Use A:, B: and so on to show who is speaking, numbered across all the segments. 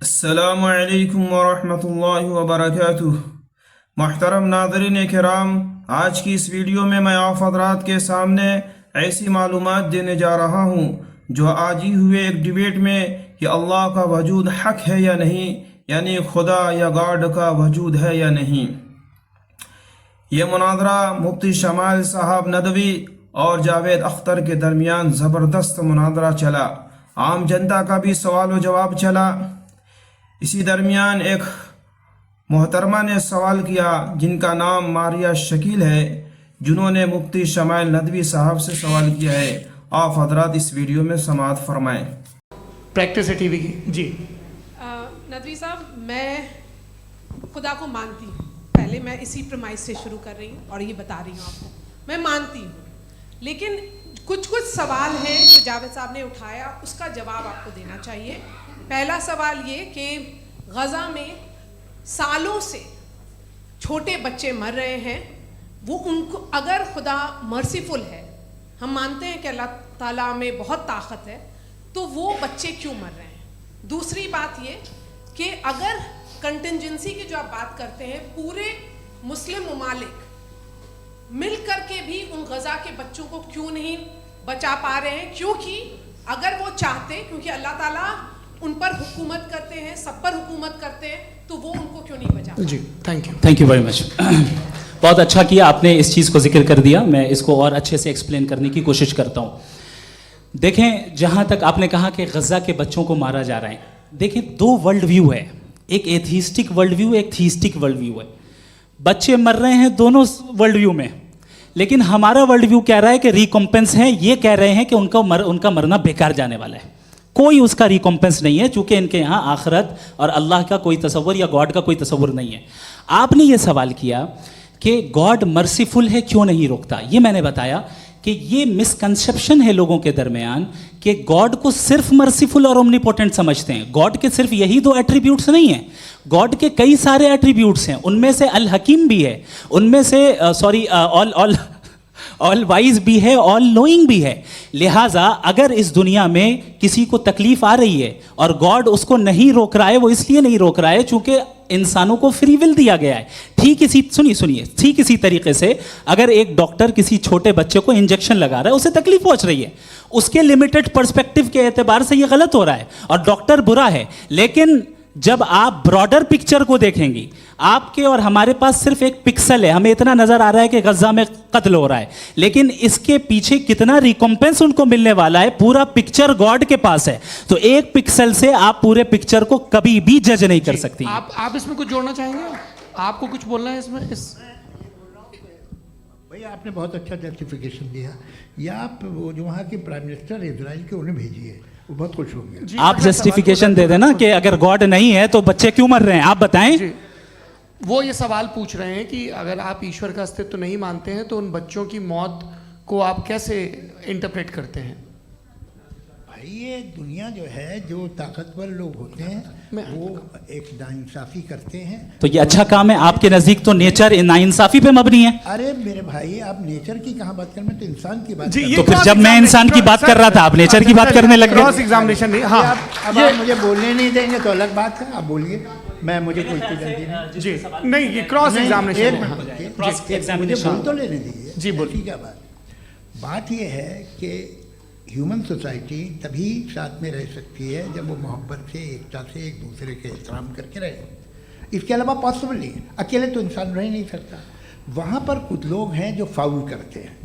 A: अस्सलामु अलैकुम वरहमतुल्लाहि वबरकातुह। मुहतरम नाज़रीन किराम, आज की इस वीडियो में मैं आप हज़रात के सामने ऐसी मालूमात देने जा रहा हूँ जो आज ही हुए एक डिबेट में कि अल्लाह का वजूद हक है या नहीं, यानी खुदा या गॉड का वजूद है या नहीं। ये मुनाजरा मुफ्ती शमाल साहब नदवी और जावेद अख्तर के दरमियान ज़बरदस्त मुनाजरा चला। आम जनता का भी सवाल व जवाब चला। इसी दरमियान एक मोहतरमा ने सवाल किया जिनका नाम मारिया शकील है, जिन्होंने मुफ्ती शमाल नदवी साहब से सवाल किया है। आप हजरात इस वीडियो में समाअत फरमाएं।
B: प्रैक्टिस है टीवी की। जी
C: नदवी साहब, मैं खुदा को मानती हूँ। पहले मैं इसी प्रमाइस से शुरू कर रही हूँ और ये बता रही हूँ आपको, मैं मानती हूँ, लेकिन कुछ सवाल हैं जो जावेद साहब ने उठाया, उसका जवाब आपको देना चाहिए। पहला सवाल ये कि गज़ा में सालों से छोटे बच्चे मर रहे हैं, वो उनको अगर खुदा मर्सीफुल है, हम मानते हैं कि अल्लाह ताला में बहुत ताकत है, तो वो बच्चे क्यों मर रहे हैं। दूसरी बात ये कि अगर कंटिजेंसी की जो आप बात करते हैं, पूरे मुस्लिम ममालिक मिल करके भी उन गज़ा के बच्चों को क्यों नहीं बचा पा रहे हैं, क्योंकि अगर वो चाहते, क्योंकि अल्लाह ताला उन पर हुकूमत करते हैं, सब पर हुकूमत करते हैं, तो वो उनको क्यों नहीं बचा।
B: जी थैंक यू वेरी मच। बहुत अच्छा किया आपने इस चीज़ को जिक्र कर दिया। मैं इसको और अच्छे से एक्सप्लेन करने की कोशिश करता हूँ। देखें, जहाँ तक आपने कहा कि गज़ा के बच्चों को मारा जा रहा है, देखिए दो वर्ल्ड व्यू है, एक एथीस्टिक वर्ल्ड व्यू, एक थीस्टिक वर्ल्ड व्यू है। बच्चे मर रहे हैं दोनों वर्ल्ड व्यू में, लेकिन हमारा वर्ल्ड व्यू कह रहा है कि रिकॉम्पेंस है, ये कह रहे हैं कि उनका मरना बेकार जाने वाला है, कोई उसका रिकॉम्पेंस नहीं है, चूंकि इनके यहाँ आखिरत और अल्लाह का कोई तसव्वुर या गॉड का कोई तसव्वुर नहीं है। आपने ये सवाल किया कि गॉड मर्सीफुल है, क्यों नहीं रोकता। ये मैंने बताया कि ये मिसकंसेप्शन है लोगों के दरमियान कि गॉड को सिर्फ मर्सीफुल और ओमनीपोटेंट समझते हैं। गॉड के सिर्फ यही दो एट्रीब्यूट्स नहीं हैं, गॉड के कई सारे एट्रीब्यूट्स हैं। उनमें से अल हकीम भी है, उनमें से ऑल वाइज भी है, ऑल नोइंग भी है। लिहाजा अगर इस दुनिया में किसी को तकलीफ आ रही है और गॉड उसको नहीं रोक रहा है, वो इसलिए नहीं रोक रहा है चूंकि इंसानों को फ्री विल दिया गया है। ठीक इसी तरीके से अगर एक डॉक्टर किसी छोटे बच्चे को इंजेक्शन लगा रहा है, उसे तकलीफ पहुंच रही है, उसके लिमिटेड पर्सपेक्टिव के एतबार से ये गलत हो रहा है और डॉक्टर बुरा है। लेकिन जब आप ब्रॉडर पिक्चर को देखेंगी, आपके और हमारे पास सिर्फ एक पिक्सल है, हमें इतना नजर आ रहा है कि गज़ा में कत्ल हो रहा है, लेकिन इसके पीछे कितना रिकॉम्पेंस उनको मिलने वाला है, पूरा पिक्चर गॉड के पास है। तो एक पिक्सल से आप पूरे पिक्चर को कभी भी जज नहीं कर सकती। आप इसमें कुछ जोड़ना चाहेंगे? आपको कुछ बोलना है इसमें?
D: भैया आपने बहुत अच्छा जस्टिफिकेशन दिया। या आप वो जो वहाँ के प्राइम मिनिस्टर इजराइल के, उन्हें भेजिए, वो बहुत खुश होंगे।
B: आप जस्टिफिकेशन दे देना कि अगर गॉड नहीं है तो बच्चे क्यों मर रहे हैं, आप बताएं।
E: वो ये सवाल पूछ रहे हैं कि अगर आप ईश्वर का अस्तित्व नहीं मानते हैं तो उन बच्चों की मौत को आप कैसे इंटरप्रेट करते हैं।
D: भाई ये दुनिया जो है, जो ताकतवर लोग होते हैं वो एक नाइंसाफ़ी करते हैं।
B: तो ये अच्छा काम है आपके नज़दीक, तो नेचर नाइंसाफ़ी पे मबनी है।
D: अरे मेरे भाई, आप नेचर की कहाँ बात कर रहे हैं, तो इंसान की बात।
B: तो फिर जब मैं इंसान की बात कर रहा था, आप नेचर की बात करने लग गए।
E: क्रॉस एग्जामिनेशन नहीं। हाँ,
D: अब आप मुझे बोलने नहीं देंगे तो अलग बात है, आप बोलिए, मुझे कोई जल्दी नहीं।
E: जी नहीं, ये क्रॉस एग्जामिनेशन।
D: मुझे बोल तो लेने दीजिए।
E: जी बोलिए।
D: क्या बात ये है कि ह्यूमन सोसाइटी तभी साथ में रह सकती है जब वो मोहब्बत से, एकता से, एक दूसरे के एहतराम करके रहे। इसके अलावा पॉसिबल नहीं है, अकेले तो इंसान रह नहीं सकता। वहाँ पर कुछ लोग हैं जो फाउल करते हैं,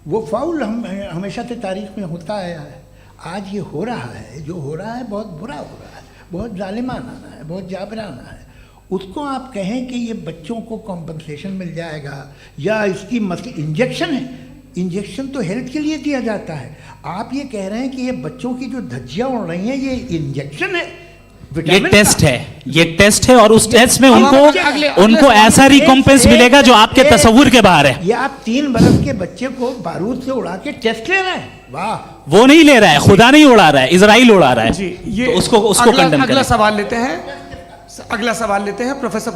D: वो फाउल हमेशा से तारीख में होता आया है। आज ये हो रहा है, जो हो रहा है बहुत बुरा हो रहा है, बहुत जालिमाना है, बहुत जाबराना है। उसको आप कहें कि ये बच्चों को कॉम्पनसेशन मिल जाएगा या इसकी इंजेक्शन है, इंजेक्शन तो हेल्थ के लिए दिया जाता है। आप ये कह रहे हैं कि ये बच्चों की जो धज्जियां उड़ रही हैं ये इंजेक्शन है,
B: ये टेस्ट है और उस टेस्ट में उनको ऐसा रिकॉम्पेंस मिलेगा जो आपके तसव्वुर के बाहर है।
D: ये आप 3 बरस के बच्चे को बारूद से उड़ा के टेस्ट ले रहे हैं। वाह,
B: वो नहीं ले रहा है, खुदा नहीं उड़ा रहा है, इजराइल उड़ा रहा है।
E: जी, ये
B: तो उसको कंडेम करें।
E: अगला सवाल लेते हैं प्रोफेसर